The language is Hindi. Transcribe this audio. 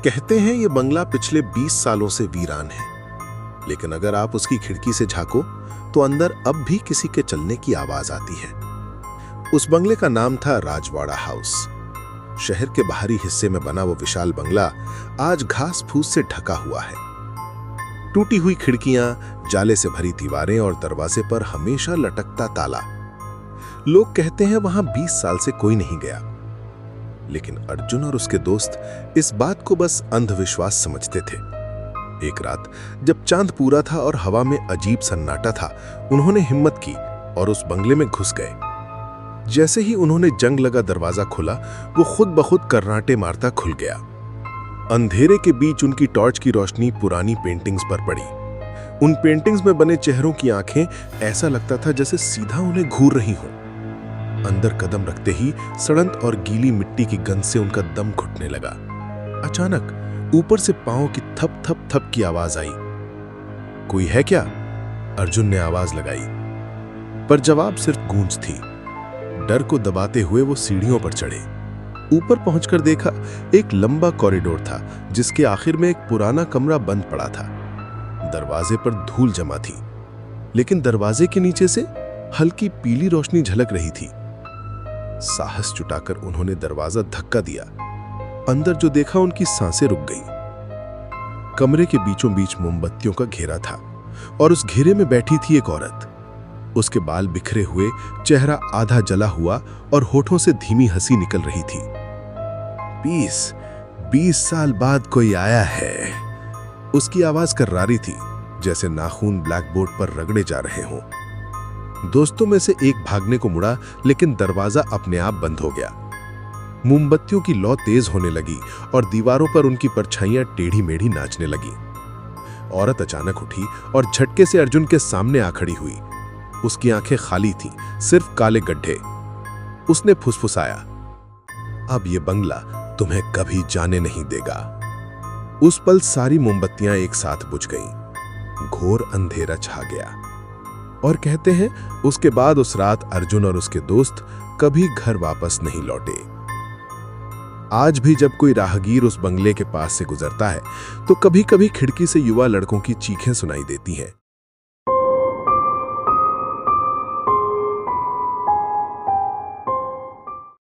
कहते हैं ये बंगला पिछले 20 सालों से वीरान है, लेकिन अगर आप उसकी खिड़की से झांको तो अंदर अब भी किसी के चलने की आवाज आती है। उस बंगले का नाम था राजवाड़ा हाउस। शहर के बाहरी हिस्से में बना वो विशाल बंगला आज घास फूस से ढका हुआ है। टूटी हुई खिड़कियां, जाले से भरी दीवारें और दरवाजे पर हमेशा लटकता ताला। लोग कहते हैं वहां 20 साल से कोई नहीं गया, लेकिन अर्जुन और उसके दोस्त इस बात को बस अंधविश्वास समझते थे। एक रात जब चांद पूरा था और हवा में अजीब सन्नाटा था, उन्होंने हिम्मत की और उस बंगले में घुस गए। जैसे ही उन्होंने जंग लगा दरवाजा खोला, वो खुद ब खुद कर्राटे मारता खुल गया। अंधेरे के बीच उनकी टॉर्च की रोशनी पुरानी पेंटिंग्स पर पड़ी। उन पेंटिंग्स में बने चेहरों की आंखें ऐसा लगता था जैसे सीधा उन्हें घूर रही हों। अंदर कदम रखते ही सड़ंत और गीली मिट्टी की गंध से उनका दम घुटने लगा। अचानक ऊपर से पांव की थप थप थप की आवाज आई। कोई है क्या? अर्जुन ने आवाज लगाई, पर जवाब सिर्फ गूंज थी। डर को दबाते हुए वो सीढ़ियों पर चढ़े। ऊपर पहुंचकर देखा एक लंबा कॉरिडोर था, जिसके आखिर में एक पुराना कमरा बंद पड़ा था। दरवाजे पर धूल जमा थी, लेकिन दरवाजे के नीचे से हल्की पीली रोशनी झलक रही थी। साहस जुटाकर उन्होंने दरवाजा धक्का दिया। अंदर जो देखा, उनकी सांसें रुक गईं। कमरे के बीचों बीच मोमबत्तियों का घेरा था और उस घेरे में बैठी थी एक औरत। उसके बाल बिखरे हुए, चेहरा आधा जला हुआ और होठों से धीमी हंसी निकल रही थी। 20 साल बाद कोई आया है। उसकी आवाज कर्रारी थी, जैसे नाखून ब्लैकबोर्ड पर रगड़े जा रहे हों। दोस्तों में से एक भागने को मुड़ा, लेकिन दरवाजा अपने आप बंद हो गया। मोमबत्तियों की लौ तेज होने लगी और दीवारों पर उनकी परछाइयां टेढ़ी मेढ़ी नाचने लगी। औरत अचानक उठी और झटके से अर्जुन के सामने आ खड़ी हुई। उसकी आंखें खाली थीं, सिर्फ काले गड्ढे। उसने फुसफुसाया, अब ये बंगला तुम्हें कभी जाने नहीं देगा। उस पल सारी मोमबत्तियां एक साथ बुझ गईं। घोर अंधेरा छा गया। और कहते हैं उसके बाद उस रात अर्जुन और उसके दोस्त कभी घर वापस नहीं लौटे। आज भी जब कोई राहगीर उस बंगले के पास से गुजरता है, तो कभी-कभी खिड़की से युवा लड़कों की चीखें सुनाई देती हैं।